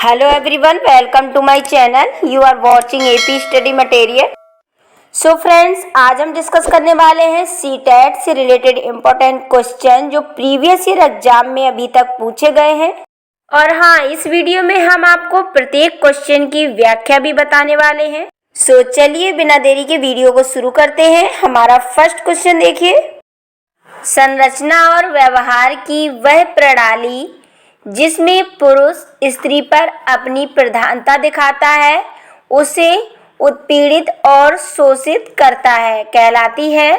Hello everyone, welcome to my channel. You are watching AP Study Material. So friends, आज हम discuss करने वाले हैं CTET से रिलेटेड इम्पोर्टेंट क्वेश्चन जो प्रीवियस ईयर एग्जाम में अभी तक पूछे गए हैं। और हाँ, इस वीडियो में हम आपको प्रत्येक क्वेश्चन की व्याख्या भी बताने वाले हैं। सो चलिए बिना देरी के वीडियो को शुरू करते हैं। हमारा फर्स्ट क्वेश्चन देखिए, संरचना और व्यवहार की वह प्रणाली जिसमें पुरुष स्त्री पर अपनी प्रधानता दिखाता है उसे उत्पीड़ित और शोषित करता है कहलाती है।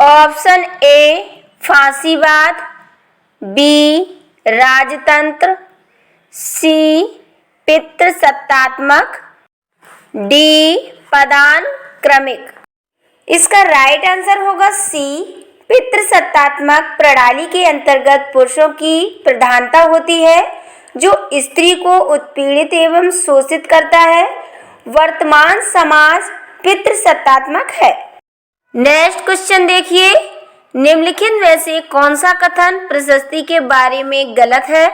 ऑप्शन ए फांसीवाद, बी राजतंत्र, सी पितृसत्तात्मक, डी पदानुक्रमिक। इसका राइट आंसर होगा सी पितृसत्तात्मक प्रणाली के अंतर्गत पुरुषों की प्रधानता होती है जो स्त्री को उत्पीड़ित एवं शोषित करता है। वर्तमान समाज पितृसत्तात्मक है। नेक्स्ट क्वेश्चन देखिए, निम्नलिखित में से कौन सा कथन प्रशस्ति के बारे में गलत है?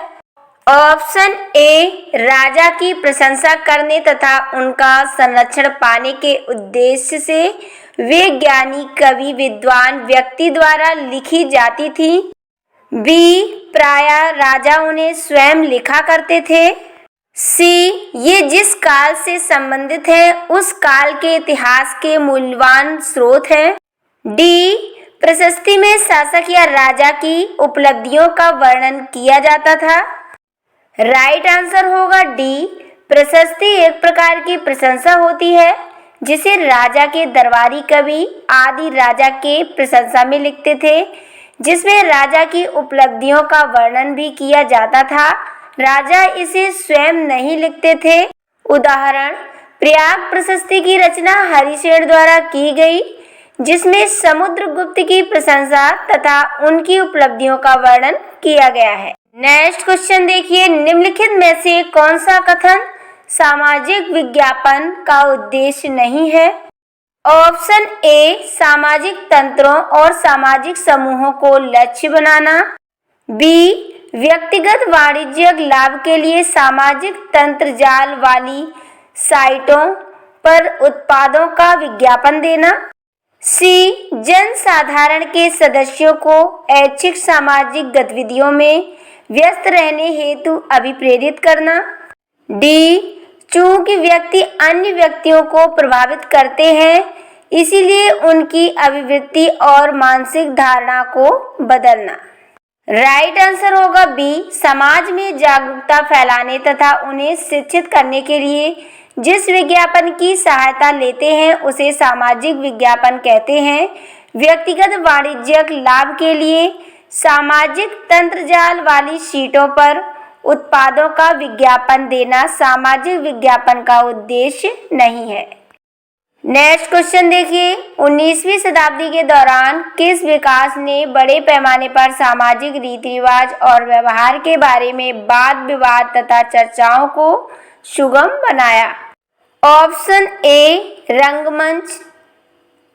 ऑप्शन ए राजा की प्रशंसा करने तथा उनका संरक्षण पाने के उद्देश्य से वे ज्ञानी कवि विद्वान व्यक्ति द्वारा लिखी जाती थी। बी प्रायः राजा उन्हें स्वयं लिखा करते थे। सी ये जिस काल से संबंधित है उस काल के इतिहास के मूल्यवान स्रोत हैं। डी प्रशस्ति में शासक या राजा की उपलब्धियों का वर्णन किया जाता था। राइट आंसर होगा डी प्रशस्ति एक प्रकार की प्रशंसा होती है जिसे राजा के दरबारी कवि आदि राजा के प्रशंसा में लिखते थे, जिसमें राजा की उपलब्धियों का वर्णन भी किया जाता था। राजा इसे स्वयं नहीं लिखते थे। उदाहरण, प्रयाग प्रशस्ति की रचना हरिसेन द्वारा की गई जिसमें समुद्रगुप्त की प्रशंसा तथा उनकी उपलब्धियों का वर्णन किया गया है। नेक्स्ट क्वेश्चन देखिए, निम्नलिखित में से कौन सा कथन सामाजिक विज्ञापन का उद्देश्य नहीं है? ऑप्शन ए सामाजिक तंत्रों और सामाजिक समूहों को लक्ष्य बनाना, बी व्यक्तिगत वाणिज्यिक लाभ के लिए सामाजिक तंत्र जाल वाली साइटों पर उत्पादों का विज्ञापन देना, सी जन साधारण के सदस्यों को ऐच्छिक सामाजिक गतिविधियों में व्यस्त रहने हेतु अभिप्रेरित करना, डी चूंकि व्यक्ति अन्य व्यक्तियों को प्रभावित करते हैं इसीलिए उनकी अभिवृत्ति और मानसिक धारणा को बदलना। राइट आंसर होगा बी समाज में जागरूकता फैलाने तथा उन्हें शिक्षित करने के लिए जिस विज्ञापन की सहायता लेते हैं उसे सामाजिक विज्ञापन कहते हैं। व्यक्तिगत वाणिज्यिक लाभ के लिए सामाजिक तंत्रजाल वाली शीटों पर उत्पादों का विज्ञापन देना सामाजिक विज्ञापन का उद्देश्य नहीं है। नेक्स्ट क्वेश्चन देखिए, 19वीं शताब्दी के दौरान किस विकास ने बड़े पैमाने पर सामाजिक रीति रिवाज और व्यवहार के बारे में वाद विवाद तथा चर्चाओं को सुगम बनाया? ऑप्शन ए रंगमंच,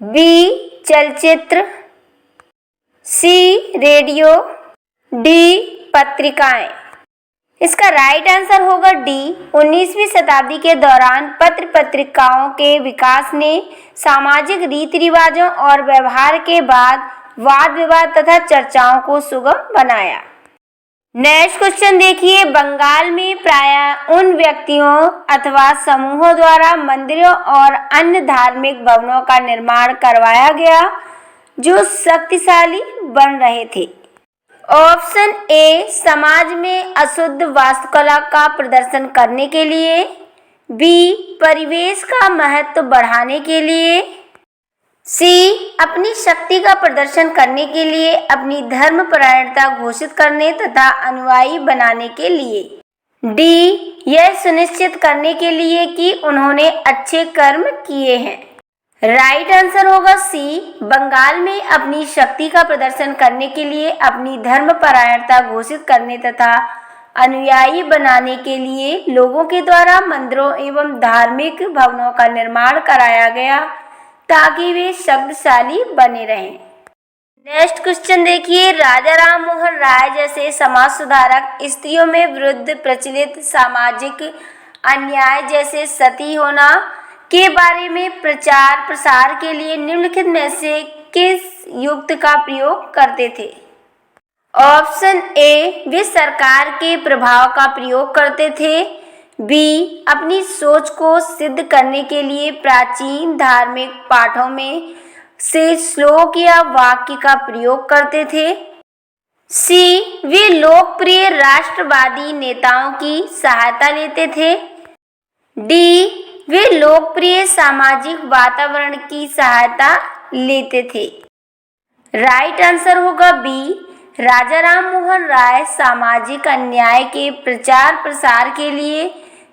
बी चलचित्र, सी रेडियो, डी पत्रिकाएं। इसका राइट आंसर होगा डी 19वीं शताब्दी के दौरान पत्र पत्रिकाओं के विकास ने सामाजिक रीति रिवाजों और व्यवहार के बाद वाद विवाद तथा चर्चाओं को सुगम बनाया। नेक्स्ट क्वेश्चन देखिए, बंगाल में प्रायः उन व्यक्तियों अथवा समूहों द्वारा मंदिरों और अन्य धार्मिक भवनों का निर्माण करवाया गया जो शक्तिशाली बन रहे थे। ऑप्शन ए समाज में अशुद्ध वास्तुकला का प्रदर्शन करने के लिए, बी परिवेश का महत्व बढ़ाने के लिए, सी अपनी शक्ति का प्रदर्शन करने के लिए, अपनी धर्मपरायणता घोषित करने तथा अनुयायी बनाने के लिए, डी यह सुनिश्चित करने के लिए कि उन्होंने अच्छे कर्म किए हैं। राइट आंसर होगा सी बंगाल में अपनी शक्ति का प्रदर्शन करने के लिए, अपनी धर्मपरायणता घोषित करने तथा अनुयायी बनाने के लिए लोगों के द्वारा मंदिरों एवं धार्मिक भवनों का निर्माण कराया गया ताकि वे शक्तिशाली बने रहें। नेक्स्ट क्वेश्चन देखिए, राजा राम मोहन राय जैसे समाज सुधारक स्त्रियों में विरुद्ध प्रचलित सामाजिक अन्याय जैसे सती होना के बारे में प्रचार प्रसार के लिए निम्नलिखित में से किस युक्त का प्रयोग करते थे? ऑप्शन ए, वे सरकार के प्रभाव का प्रयोग करते थे। बी, अपनी सोच को सिद्ध करने के लिए प्राचीन धार्मिक पाठों में से श्लोक या वाक्य का प्रयोग करते थे। सी, वे लोकप्रिय राष्ट्रवादी नेताओं की सहायता लेते थे। डी, वे लोकप्रिय सामाजिक वातावरण की सहायता लेते थे। राइट आंसर होगा बी, राजा राम मोहन राय सामाजिक अन्याय के प्रचार प्रसार के लिए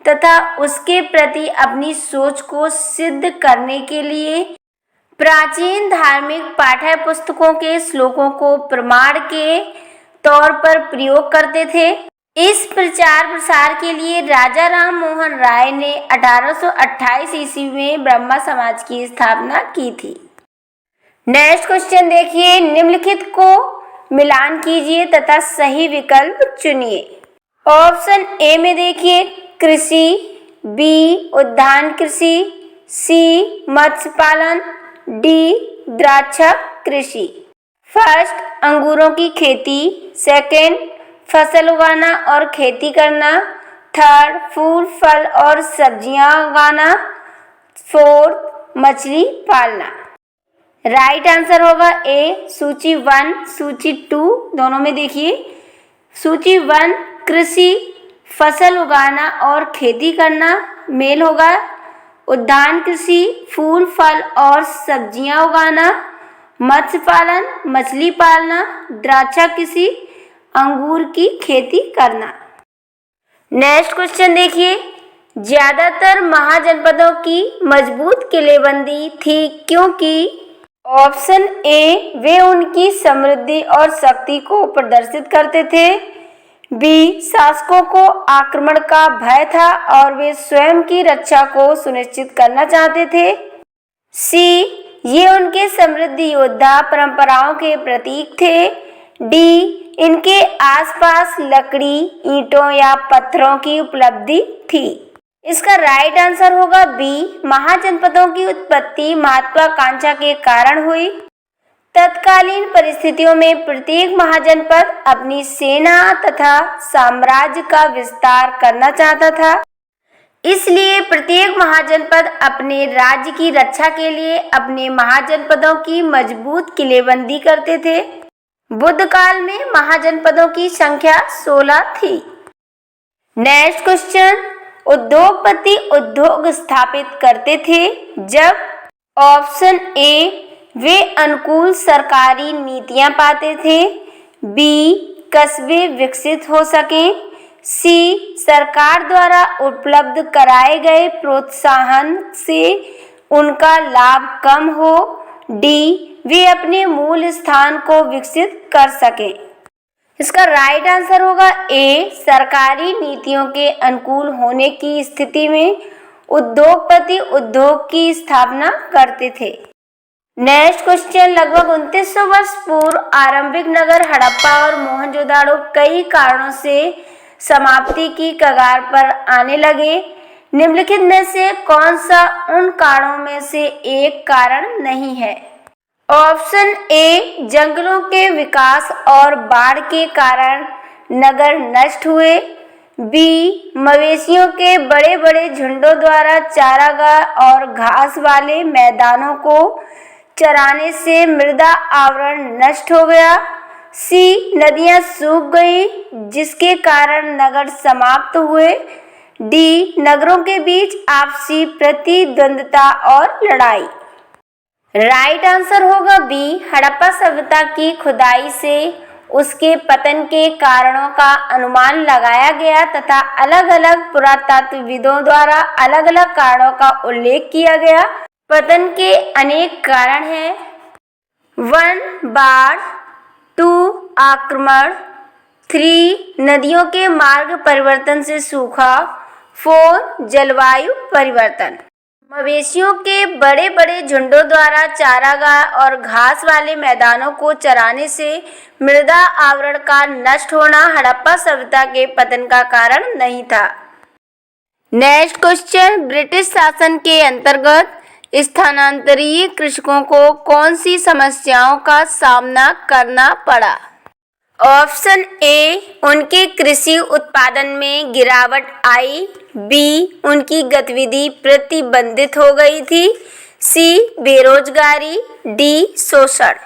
तथा उसके प्रति अपनी सोच को सिद्ध करने के लिए प्राचीन धार्मिक पाठ्य पुस्तकों के श्लोकों को प्रमाण के तौर पर प्रयोग करते थे। इस प्रचार प्रसार के लिए राजा राम मोहन राय ने 1828 ईस्वी में ब्रह्मा समाज की स्थापना की थी। नेक्स्ट क्वेश्चन देखिए, निम्नलिखित को मिलान कीजिए तथा सही विकल्प चुनिए। ऑप्शन ए में देखिए कृषि, बी उद्यान कृषि, सी मत्स्य पालन, डी द्राक्षा कृषि। फर्स्ट, अंगूरों की खेती। सेकंड, फसल उगाना और खेती करना। थर्ड, फूल फल और सब्जियां उगाना। फोर्थ, मछली पालना। राइट आंसर होगा ए, सूची 1 सूची 2 दोनों में देखिए। सूची 1 कृषि, फसल उगाना और खेती करना मेल होगा। उद्यान कृषि, फूल फल और सब्जियां उगाना। मत्स्य पालन, मछली पालना। द्राक्षा कृषि, अंगूर की खेती करना। नेक्स्ट क्वेश्चन देखिए, ज्यादातर महाजनपदों की मजबूत किलेबंदी थी क्योंकि ऑप्शन ए, वे उनकी समृद्धि और शक्ति को प्रदर्शित करते थे। बी, शासकों को आक्रमण का भय था और वे स्वयं की रक्षा को सुनिश्चित करना चाहते थे। सी, ये उनके समृद्धि योद्धा परंपराओं के प्रतीक थे। डी, इनके आसपास लकड़ी, ईंटों या पत्थरों की उपलब्धि थी। इसका राइट आंसर होगा बी, महाजनपदों की उत्पत्ति महत्वाकांक्षा के कारण हुई। तत्कालीन परिस्थितियों में प्रत्येक महाजनपद अपनी सेना तथा साम्राज्य का विस्तार करना चाहता था, इसलिए प्रत्येक महाजनपद अपने राज्य की रक्षा के लिए अपने महाजनपदों की मजबूत किलेबंदी करते थे। बुद्ध काल में महाजनपदों की संख्या 16 थी। नेक्स्ट क्वेश्चन, उद्योगपति उद्योग स्थापित करते थे जब ऑप्शन ए, वे अनुकूल सरकारी नीतियां पाते थे। बी, कस्बे विकसित हो सकें। सी, सरकार द्वारा उपलब्ध कराए गए प्रोत्साहन से उनका लाभ कम हो। डी, वे अपने मूल स्थान को विकसित कर सकें। इसका राइट आंसर होगा ए, सरकारी नीतियों के अनुकूल होने की स्थिति में उद्योगपति उद्योग की स्थापना करते थे। नेक्स्ट क्वेश्चन, लगभग 2900 वर्ष पूर्व आरंभिक नगर हड़प्पा और मोहनजोदाड़ो कई कारणों से समाप्ति की कगार पर आने लगे। निम्नलिखित में से कौन सा उन कारणों में से एक कारण नहीं है? ऑप्शन ए, जंगलों के विकास और बाढ़ के कारण नगर नष्ट हुए। बी, मवेशियों के बड़े बड़े झुंडों द्वारा चारागाह और घास वाले मैदानों को चराने से मृदा आवरण नष्ट हो गया। सी, नदियां सूख गई जिसके कारण नगर समाप्त हुए। डी, नगरों के बीच आपसी प्रतिद्वंद्विता और लड़ाई। राइट आंसर होगा बी, हड़प्पा सभ्यता की खुदाई से उसके पतन के कारणों का अनुमान लगाया गया तथा अलग अलग पुरातत्वविदों द्वारा अलग अलग कारणों का उल्लेख किया गया। पतन के अनेक कारण हैं। 1, बाढ़। 2, आक्रमण। 3, नदियों के मार्ग परिवर्तन से सूखा। 4, जलवायु परिवर्तन। मवेशियों के बड़े बड़े झुंडों द्वारा चारागाह और घास वाले मैदानों को चराने से मृदा आवरण का नष्ट होना हड़प्पा सभ्यता के पतन का कारण नहीं था। नेक्स्ट क्वेश्चन, ब्रिटिश शासन के अंतर्गत स्थानांतरित कृषकों को कौन सी समस्याओं का सामना करना पड़ा? ऑप्शन ए, उनके कृषि उत्पादन में गिरावट आई। बी, उनकी गतिविधि प्रतिबंधित हो गई थी। सी, बेरोजगारी। डी, शोषण।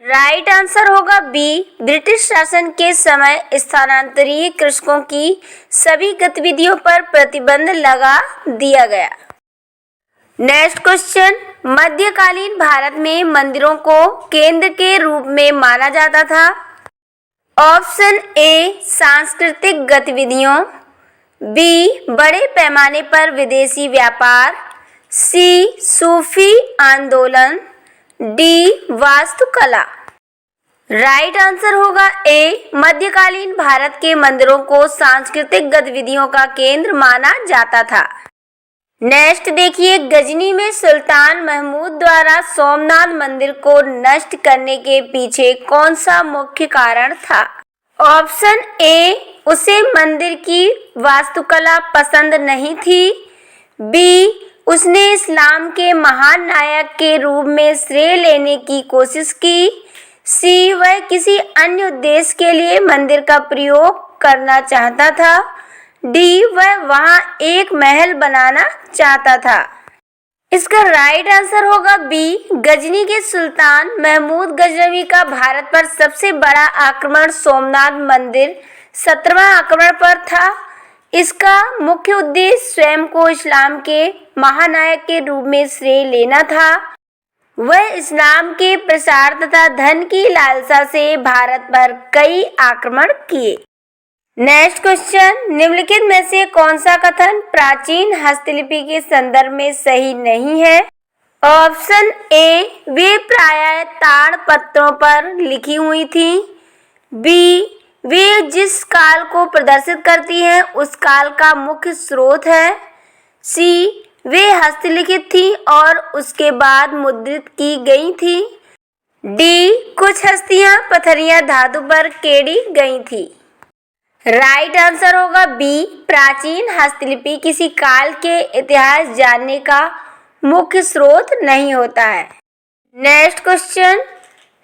राइट आंसर होगा बी, ब्रिटिश शासन के समय स्थानांतरित कृषकों की सभी गतिविधियों पर प्रतिबंध लगा दिया गया। नेक्स्ट क्वेश्चन, मध्यकालीन भारत में मंदिरों को केंद्र के रूप में माना जाता था। ऑप्शन ए, सांस्कृतिक गतिविधियों। बी, बड़े पैमाने पर विदेशी व्यापार। सी, सूफी आंदोलन। डी, वास्तुकला। राइट आंसर होगा ए, मध्यकालीन भारत के मंदिरों को सांस्कृतिक गतिविधियों का केंद्र माना जाता था। नेक्स्ट देखिए, गजनी में सुल्तान महमूद द्वारा सोमनाथ मंदिर को नष्ट करने के पीछे कौन सा मुख्य कारण था? ऑप्शन ए, उसे मंदिर की वास्तुकला पसंद नहीं थी। बी, उसने इस्लाम के महान नायक के रूप में श्रेय लेने की कोशिश की। सी, वह किसी अन्य उद्देश्य के लिए मंदिर का प्रयोग करना चाहता था। डी, वह वहां एक महल बनाना चाहता था। इसका राइट आंसर होगा बी, गजनी के सुल्तान महमूद गजनवी का भारत पर सबसे बड़ा आक्रमण सोमनाथ मंदिर 17वां आक्रमण पर था। इसका मुख्य उद्देश्य स्वयं को इस्लाम के महानायक के रूप में श्रेय लेना था। वह इस्लाम के प्रसार तथा धन की लालसा से भारत पर कई आक्रमण किए। नेक्स्ट क्वेश्चन, निम्नलिखित में से कौन सा कथन प्राचीन हस्तलिपि के संदर्भ में सही नहीं है? ऑप्शन ए, वे प्रायः ताड़पत्रों पर लिखी हुई थी। बी, वे जिस काल को प्रदर्शित करती हैं उस काल का मुख्य स्रोत है। सी, वे हस्तलिखित थी और उसके बाद मुद्रित की गई थी। डी, कुछ हस्तियां पत्थरिया धातु पर केड़ी गई थी। राइट आंसर होगा बी, प्राचीन हस्तलिपि किसी काल के इतिहास जानने का मुख्य स्रोत नहीं होता है। नेक्स्ट क्वेश्चन,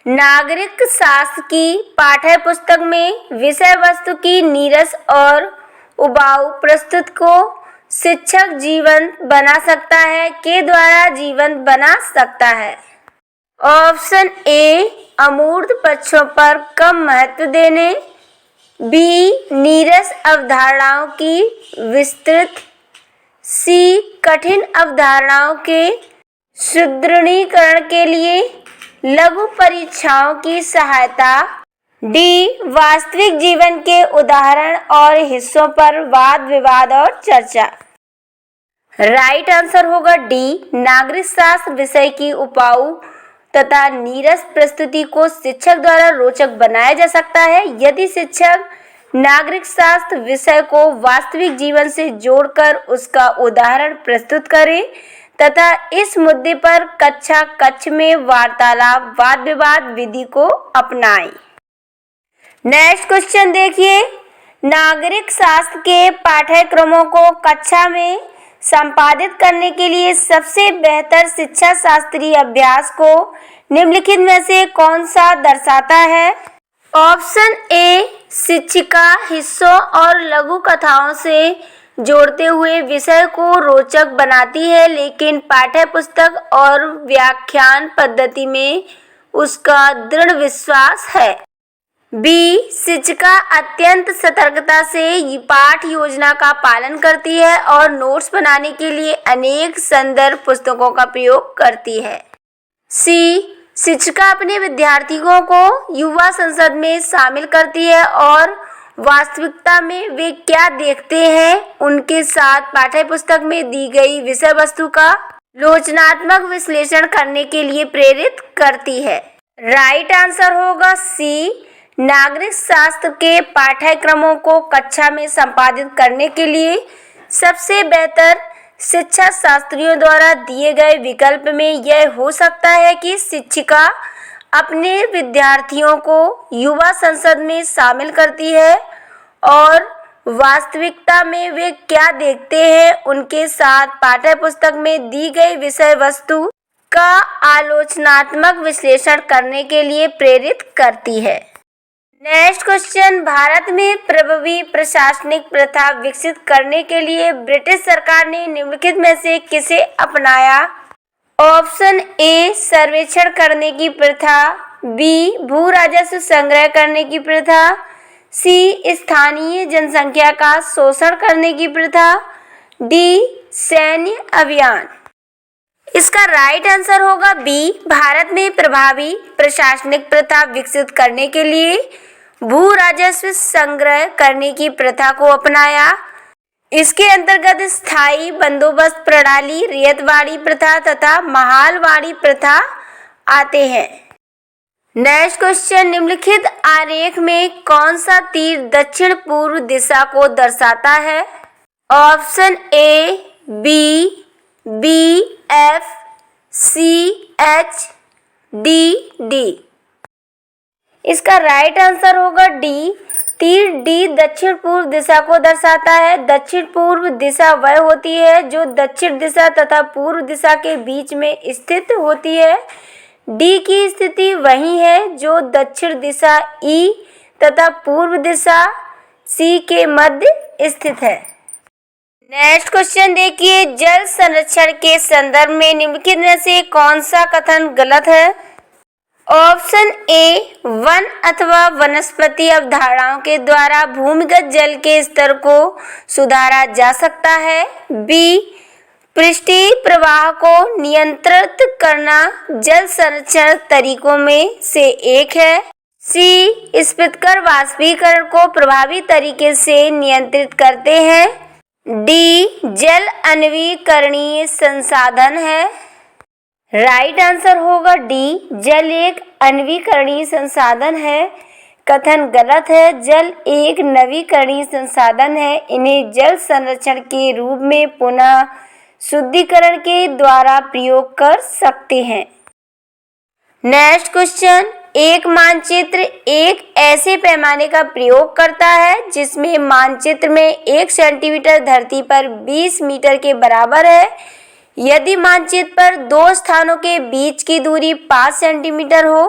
नागरिक शास्त्र की पाठ्य पुस्तक में विषय वस्तु की नीरस और उबाऊ प्रस्तुत को शिक्षक जीवंत बना सकता है के द्वारा जीवंत बना सकता है। ऑप्शन ए, अमूर्त पक्षों पर कम महत्व देने। बी, नीरस अवधारणाओं की विस्तृत। सी, कठिन अवधारणाओं के सुदृढ़ीकरण के लिए लघु परीक्षाओं की सहायता। डी, वास्तविक जीवन के उदाहरण और हिस्सों पर वाद विवाद और चर्चा। राइट आंसर होगा डी, नागरिक शास्त्र विषय की उपाऊ तथा नीरस प्रस्तुति को शिक्षक द्वारा रोचक बनाया जा सकता है यदि शिक्षक नागरिक शास्त्र विषय को वास्तविक जीवन से जोड़कर उसका उदाहरण प्रस्तुत करे तथा इस मुद्दे पर कक्षा कक्ष में वार्तालाप वाद विवाद विधि को अपनाए। नेक्स्ट क्वेश्चन देखिए, नागरिक शास्त्र के पाठ्यक्रमों को कक्षा में संपादित करने के लिए सबसे बेहतर शिक्षा शास्त्रीय अभ्यास को निम्नलिखित में से कौन सा दर्शाता है? ऑप्शन ए, शिक्षिका हिस्सों और लघु कथाओं से जोड़ते हुए विषय को रोचक बनाती है लेकिन पाठ्य पुस्तक और व्याख्यान पद्धति में उसका दृढ़ विश्वास है। बी, शिक्षिका अत्यंत सतर्कता से पाठ योजना का पालन करती है और नोट्स बनाने के लिए अनेक संदर्भ पुस्तकों का प्रयोग करती है। सी, शिक्षिका अपने विद्यार्थियों को युवा संसद में शामिल करती है और वास्तविकता में वे क्या देखते हैं उनके साथ पाठ्यपुस्तक में दी गई विषय वस्तु का लोचनात्मक विश्लेषण करने के लिए प्रेरित करती है। राइट आंसर होगा सी, नागरिक शास्त्र के पाठ्यक्रमों को कक्षा में संपादित करने के लिए सबसे बेहतर शिक्षा शास्त्रियों द्वारा दिए गए विकल्प में यह हो सकता है कि शिक्षिका अपने विद्यार्थियों को युवा संसद में शामिल करती है और वास्तविकता में वे क्या देखते हैं उनके साथ पाठ्यपुस्तक में दी गई विषय वस्तु का आलोचनात्मक विश्लेषण करने के लिए प्रेरित करती है। नेक्स्ट क्वेश्चन, भारत में प्रभावी प्रशासनिक प्रथा विकसित करने के लिए ब्रिटिश सरकार ने निम्नलिखित में से किसे अपनाया? ऑप्शन ए सर्वेक्षण करने की प्रथा, बी भू राजस्व संग्रह करने की प्रथा, सी स्थानीय जनसंख्या का शोषण करने की प्रथा, डी सैन्य अभियान। इसका राइट आंसर होगा बी, भारत में प्रभावी प्रशासनिक प्रथा विकसित करने के लिए भू राजस्व संग्रह करने की प्रथा को अपनाया। इसके अंतर्गत स्थायी बंदोबस्त प्रणाली, रियायतवाड़ी प्रथा तथा महालवाड़ी प्रथा आते हैं। नेक्स्ट क्वेश्चन, निम्नलिखित आरेख में कौन सा तीर दक्षिण पूर्व दिशा को दर्शाता है? Option A B, B F, C H, D. इसका राइट आंसर होगा डी, तीर डी दक्षिण पूर्व दिशा को दर्शाता है। दक्षिण पूर्व दिशा वह होती है जो दक्षिण दिशा तथा पूर्व दिशा के बीच में स्थित होती है। डी की स्थिति वही है जो दक्षिण दिशा ई तथा पूर्व दिशा सी के मध्य स्थित है। नेक्स्ट क्वेश्चन देखिए, जल संरक्षण के संदर्भ में निम्नलिखित में से कौन सा कथन गलत है? ऑप्शन ए, वन अथवा वनस्पति अवधारणाओं के द्वारा भूमिगत जल के स्तर को सुधारा जा सकता है। बी, पृष्ठीय प्रवाह को नियंत्रित करना जल संरक्षण तरीकों में से एक है। सी, स्फीतकर वाष्पीकरण को प्रभावी तरीके से नियंत्रित करते हैं। डी, जल अनवीकरणीय संसाधन है। राइट आंसर होगा डी, जल एक अनवीकरणीय संसाधन है। कथन गलत है, जल एक नवीकरणीय संसाधन है। इन्हें जल संरक्षण के रूप में पुनः शुद्धिकरण के द्वारा प्रयोग कर सकते हैं। नेक्स्ट क्वेश्चन, एक मानचित्र एक ऐसे पैमाने का प्रयोग करता है जिसमें मानचित्र में 1 सेंटीमीटर धरती पर 20 मीटर के बराबर है। यदि मानचित्र पर दो स्थानों के बीच की दूरी 5 सेंटीमीटर हो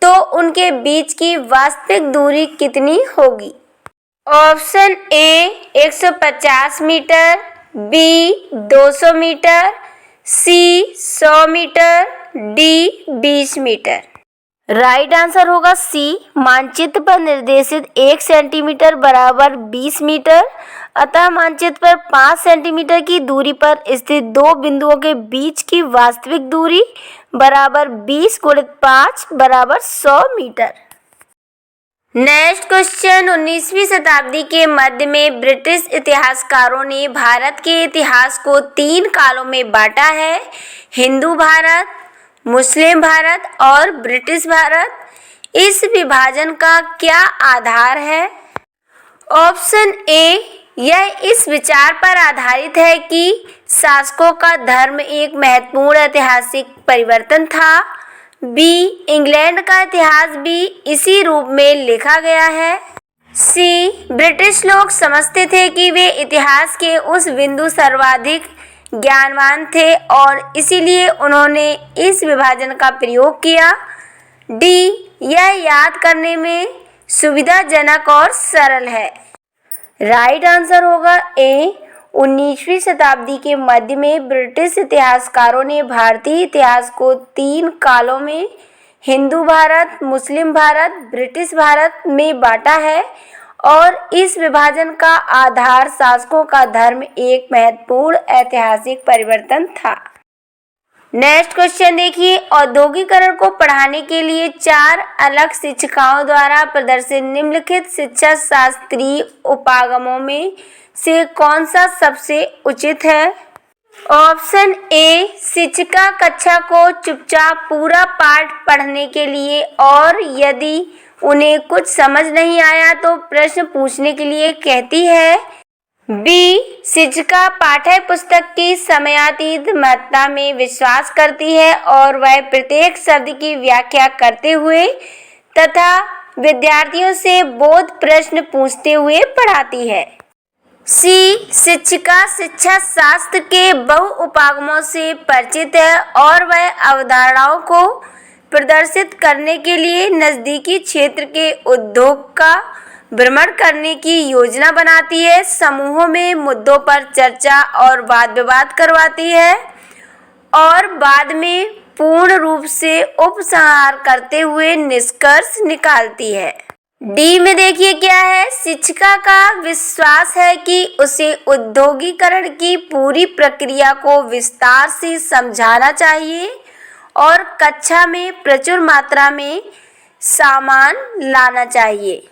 तो उनके बीच की वास्तविक दूरी कितनी होगी? Option A 150 metre, B 200 metre, C 100 metre, D 20 metre. Right answer होगा सी, मानचित्र पर निर्देशित 1 सेंटीमीटर बराबर 20 मीटर। अतः मानचित्र पर 5 सेंटीमीटर की दूरी पर स्थित दो बिंदुओं के बीच की वास्तविक दूरी बराबर 20 × 5 बराबर 100 मीटर। नेक्स्ट क्वेश्चन, 19वीं शताब्दी के मध्य में ब्रिटिश इतिहासकारों ने भारत के इतिहास को 3 कालों में बांटा है: हिंदू भारत, मुस्लिम भारत और ब्रिटिश भारत। इस विभाजन का क्या आधार है? ऑप्शन ए, यह इस विचार पर आधारित है कि शासकों का धर्म एक महत्वपूर्ण ऐतिहासिक परिवर्तन था। बी, इंग्लैंड का इतिहास भी इसी रूप में लिखा गया है। सी, ब्रिटिश लोग समझते थे कि वे इतिहास के उस बिंदु सर्वाधिक ज्ञानवान थे और इसीलिए उन्होंने इस विभाजन का प्रयोग किया। डी, यह याद करने में सुविधाजनक और सरल है। राइट आंसर होगा ए, 19वीं शताब्दी के मध्य में ब्रिटिश इतिहासकारों ने भारतीय इतिहास को 3 कालों में हिंदू भारत, मुस्लिम भारत, ब्रिटिश भारत में बांटा है और इस विभाजन का आधार शासकों का धर्म एक महत्वपूर्ण ऐतिहासिक परिवर्तन था। नेक्स्ट क्वेश्चन देखिए, औद्योगिकरण को पढ़ाने के लिए 4 अलग शिक्षिकाओं द्वारा प्रदर्शित निम्नलिखित शिक्षा शास्त्रीय उपागमों में से कौन सा सबसे उचित है? ऑप्शन ए, शिक्षिका कक्षा को चुपचाप पूरा पाठ पढ़ने के लिए और यदि उन्हें कुछ समझ नहीं आया तो प्रश्न पूछने के लिए कहती है। बी, शिक्षिका पाठ्य पुस्तक की समयातीत महत्ता में विश्वास करती है और वह प्रत्येक शब्द की व्याख्या करते हुए तथा विद्यार्थियों से बोध प्रश्न पूछते हुए पढ़ाती है। सी, शिक्षिका शिक्षा शास्त्र के बहु उपागमों से परिचित है और वह अवधारणाओं को प्रदर्शित करने के लिए नजदीकी क्षेत्र के उद्योग का भ्रमण करने की योजना बनाती है, समूहों में मुद्दों पर चर्चा और वाद विवाद करवाती है और बाद में पूर्ण रूप से उपसंहार करते हुए निष्कर्ष निकालती है। डी में देखिए क्या है, शिक्षिका का विश्वास है कि उसे औद्योगिकरण की पूरी प्रक्रिया को विस्तार से समझाना चाहिए और कक्षा में प्रचुर मात्रा में सामान लाना चाहिए।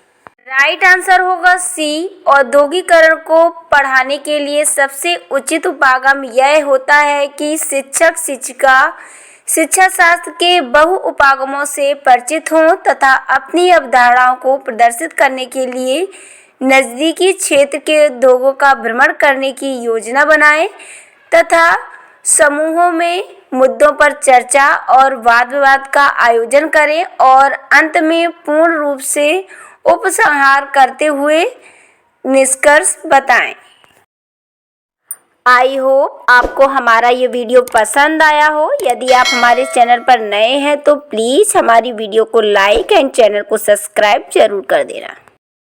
राइट आंसर होगा सी, औद्योगिकरण को पढ़ाने के लिए सबसे उचित उपागम यह होता है कि शिक्षक शिक्षिका शिक्षा शास्त्र के बहु उपागमों से परिचित हों तथा अपनी अवधारणाओं को प्रदर्शित करने के लिए नजदीकी क्षेत्र के उद्योगों का भ्रमण करने की योजना बनाएं तथा समूहों में मुद्दों पर चर्चा और वाद विवाद का आयोजन करें और अंत में पूर्ण रूप से उपसंहार करते हुए निष्कर्ष बताएं। आई होप आपको हमारा ये वीडियो पसंद आया हो। यदि आप हमारे चैनल पर नए हैं तो प्लीज़ हमारी वीडियो को लाइक एंड चैनल को सब्सक्राइब जरूर कर देना।